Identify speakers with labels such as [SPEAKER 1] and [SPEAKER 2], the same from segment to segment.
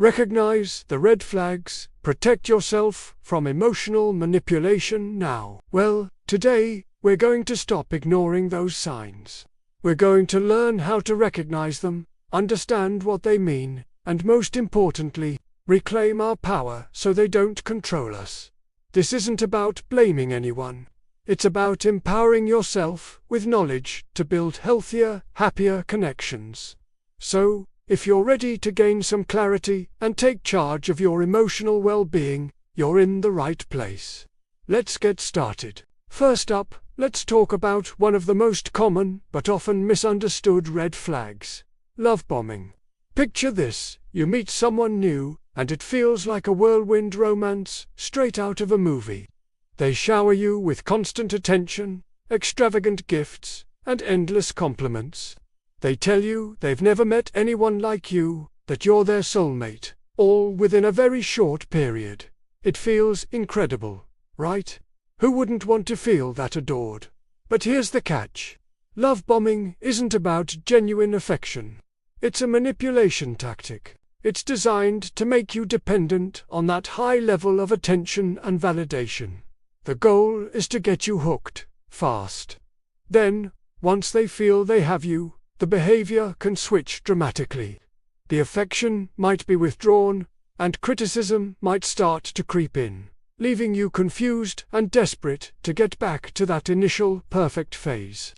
[SPEAKER 1] Recognize the red flags, protect yourself from emotional manipulation now. Well, today, we're going to stop ignoring those signs. We're going to learn how to recognize them, understand what they mean, and most importantly, reclaim our power so they don't control us. This isn't about blaming anyone. It's about empowering yourself with knowledge to build healthier, happier connections. So, if you're ready to gain some clarity and take charge of your emotional well-being, you're in the right place. Let's get started. First up, let's talk about one of the most common but often misunderstood red flags: love bombing. Picture this: you meet someone new, and it feels like a whirlwind romance straight out of a movie. They shower you with constant attention, extravagant gifts, and endless compliments. They tell you they've never met anyone like you, that you're their soulmate, all within a very short period. It feels incredible, right? Who wouldn't want to feel that adored? But here's the catch. Love bombing isn't about genuine affection. It's a manipulation tactic. It's designed to make you dependent on that high level of attention and validation. The goal is to get you hooked, fast. Then, once they feel they have you, the behavior can switch dramatically. The affection might be withdrawn, and criticism might start to creep in, leaving you confused and desperate to get back to that initial perfect phase.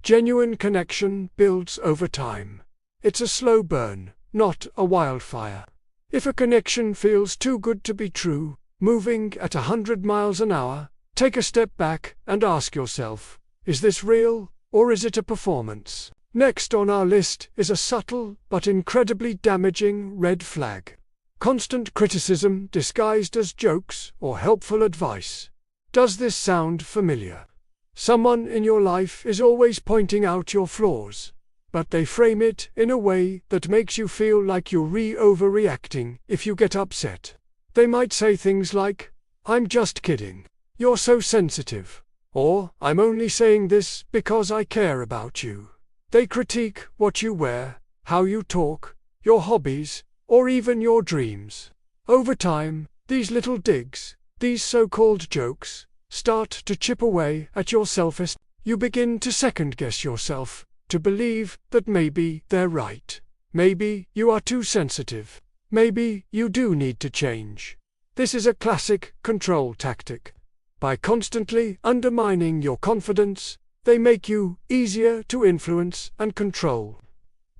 [SPEAKER 1] Genuine connection builds over time. It's a slow burn, not a wildfire. If a connection feels too good to be true, moving at 100 miles an hour, take a step back and ask yourself, is this real, or is it a performance? Next on our list is a subtle but incredibly damaging red flag: constant criticism disguised as jokes or helpful advice. Does this sound familiar? Someone in your life is always pointing out your flaws, but they frame it in a way that makes you feel like you're overreacting if you get upset. They might say things like, "I'm just kidding. You're so sensitive," or "I'm only saying this because I care about you." They critique what you wear, how you talk, your hobbies, or even your dreams. Over time, these little digs, these so-called jokes, start to chip away at your self-esteem. You begin to second-guess yourself, to believe that maybe they're right. Maybe you are too sensitive. Maybe you do need to change. This is a classic control tactic. By constantly undermining your confidence, they make you easier to influence and control.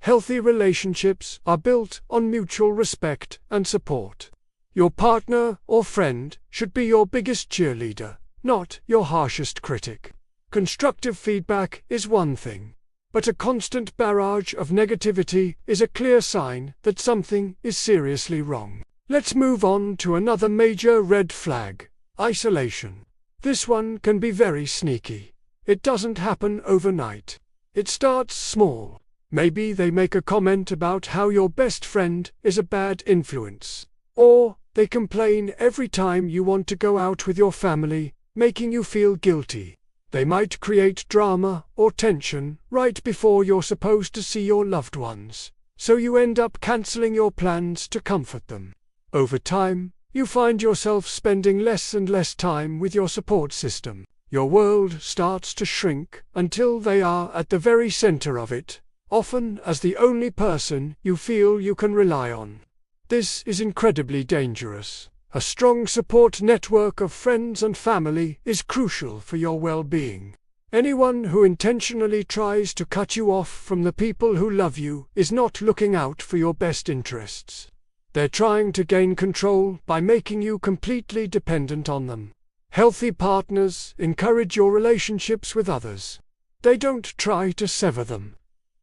[SPEAKER 1] Healthy relationships are built on mutual respect and support. Your partner or friend should be your biggest cheerleader, not your harshest critic. Constructive feedback is one thing, but a constant barrage of negativity is a clear sign that something is seriously wrong. Let's move on to another major red flag: isolation. This one can be very sneaky. It doesn't happen overnight. It starts small. Maybe they make a comment about how your best friend is a bad influence. Or they complain every time you want to go out with your family, making you feel guilty. They might create drama or tension right before you're supposed to see your loved ones, so you end up canceling your plans to comfort them. Over time, you find yourself spending less and less time with your support system. Your world starts to shrink until they are at the very center of it, often as the only person you feel you can rely on. This is incredibly dangerous. A strong support network of friends and family is crucial for your well-being. Anyone who intentionally tries to cut you off from the people who love you is not looking out for your best interests. They're trying to gain control by making you completely dependent on them. Healthy partners encourage your relationships with others. They don't try to sever them.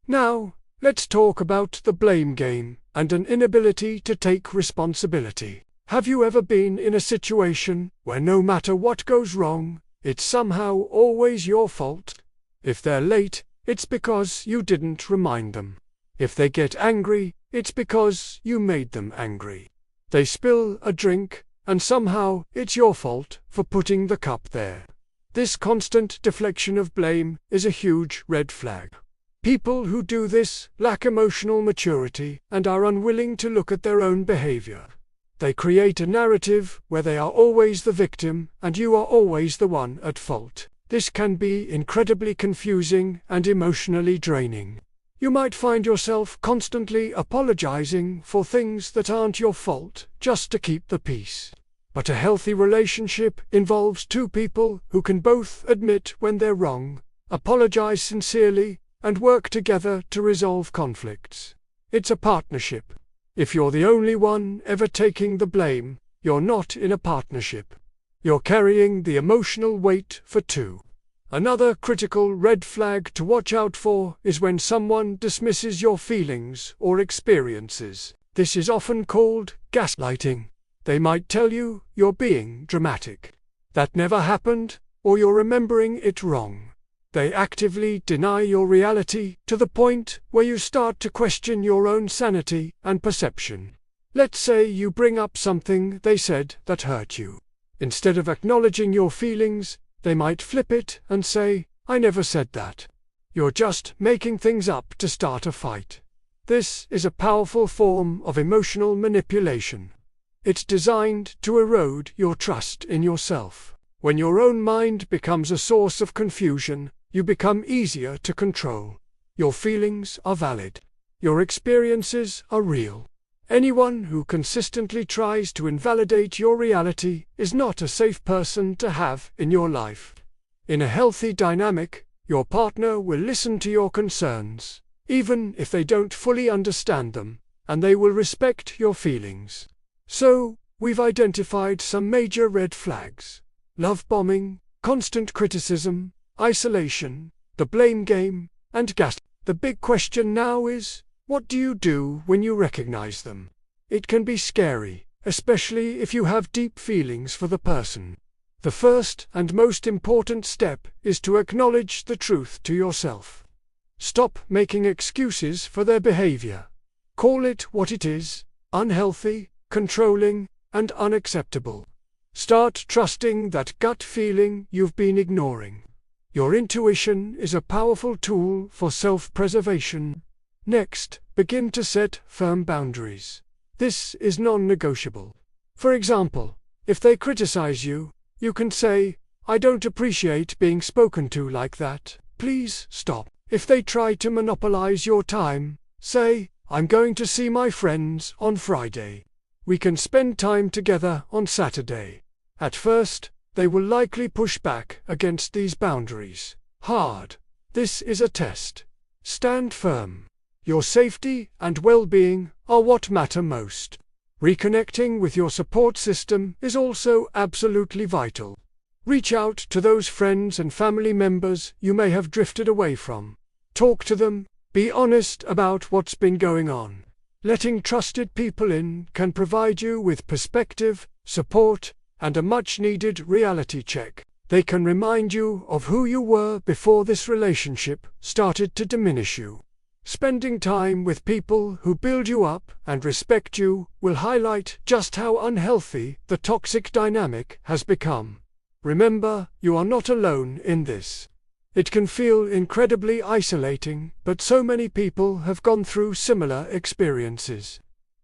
[SPEAKER 1] Now, let's talk about the blame game and an inability to take responsibility. Have you ever been in a situation where no matter what goes wrong, it's somehow always your fault? If they're late, it's because you didn't remind them. If they get angry, it's because you made them angry. They spill a drink, and somehow it's your fault for putting the cup there. This constant deflection of blame is a huge red flag. People who do this lack emotional maturity and are unwilling to look at their own behavior. They create a narrative where they are always the victim and you are always the one at fault. This can be incredibly confusing and emotionally draining. You might find yourself constantly apologizing for things that aren't your fault just to keep the peace. But a healthy relationship involves two people who can both admit when they're wrong, apologize sincerely, and work together to resolve conflicts. It's a partnership. If you're the only one ever taking the blame, you're not in a partnership. You're carrying the emotional weight for two. Another critical red flag to watch out for is when someone dismisses your feelings or experiences. This is often called gaslighting. They might tell you you're being dramatic, that never happened, or you're remembering it wrong. They actively deny your reality to the point where you start to question your own sanity and perception. Let's say you bring up something they said that hurt you. Instead of acknowledging your feelings, they might flip it and say, "I never said that. You're just making things up to start a fight." This is a powerful form of emotional manipulation. It's designed to erode your trust in yourself. When your own mind becomes a source of confusion, you become easier to control. Your feelings are valid. Your experiences are real. Anyone who consistently tries to invalidate your reality is not a safe person to have in your life. In a healthy dynamic, your partner will listen to your concerns, even if they don't fully understand them, and they will respect your feelings. So, we've identified some major red flags: love bombing, constant criticism, isolation, the blame game, and gaslighting. The big question now is, what do you do when you recognize them? It can be scary, especially if you have deep feelings for the person. The first and most important step is to acknowledge the truth to yourself. Stop making excuses for their behavior. Call it what it is: unhealthy, controlling, and unacceptable. Start trusting that gut feeling you've been ignoring. Your intuition is a powerful tool for self-preservation. Next, begin to set firm boundaries. This is non-negotiable. For example, if they criticize you, you can say, "I don't appreciate being spoken to like that. Please stop." If they try to monopolize your time, say, "I'm going to see my friends on Friday. We can spend time together on Saturday." At first, they will likely push back against these boundaries hard. This is a test. Stand firm. Your safety and well-being are what matter most. Reconnecting with your support system is also absolutely vital. Reach out to those friends and family members you may have drifted away from. Talk to them. Be honest about what's been going on. Letting trusted people in can provide you with perspective, support, and a much-needed reality check. They can remind you of who you were before this relationship started to diminish you. Spending time with people who build you up and respect you will highlight just how unhealthy the toxic dynamic has become. Remember, you are not alone in this. It can feel incredibly isolating, but so many people have gone through similar experiences.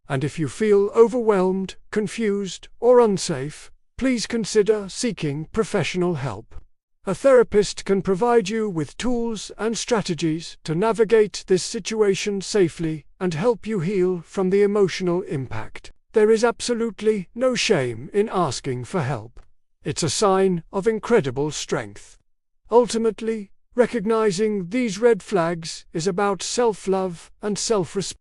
[SPEAKER 1] And if you feel overwhelmed, confused, or unsafe, please consider seeking professional help. A therapist can provide you with tools and strategies to navigate this situation safely and help you heal from the emotional impact. There is absolutely no shame in asking for help. It's a sign of incredible strength. Ultimately, recognizing these red flags is about self-love and self-respect.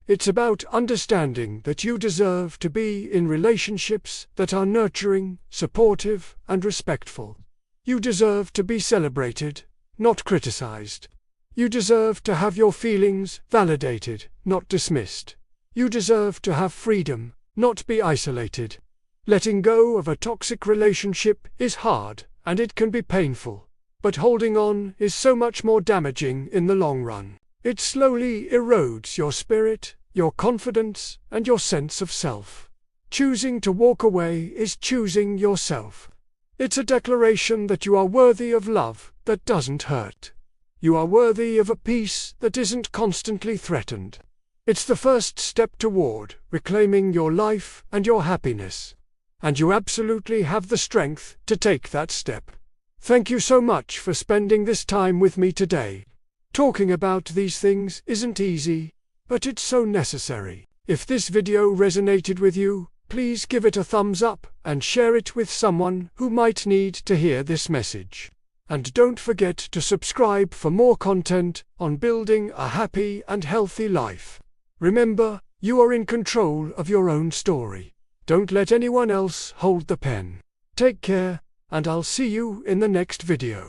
[SPEAKER 1] It's about understanding that you deserve to be in relationships that are nurturing, supportive, and respectful. You deserve to be celebrated, not criticized. You deserve to have your feelings validated, not dismissed. You deserve to have freedom, not be isolated. Letting go of a toxic relationship is hard, and it can be painful. But holding on is so much more damaging in the long run. It slowly erodes your spirit, your confidence, and your sense of self. Choosing to walk away is choosing yourself. It's a declaration that you are worthy of love that doesn't hurt. You are worthy of a peace that isn't constantly threatened. It's the first step toward reclaiming your life and your happiness. And you absolutely have the strength to take that step. Thank you so much for spending this time with me today. Talking about these things isn't easy, but it's so necessary. If this video resonated with you, please give it a thumbs up and share it with someone who might need to hear this message. And don't forget to subscribe for more content on building a happy and healthy life. Remember, you are in control of your own story. Don't let anyone else hold the pen. Take care, and I'll see you in the next video.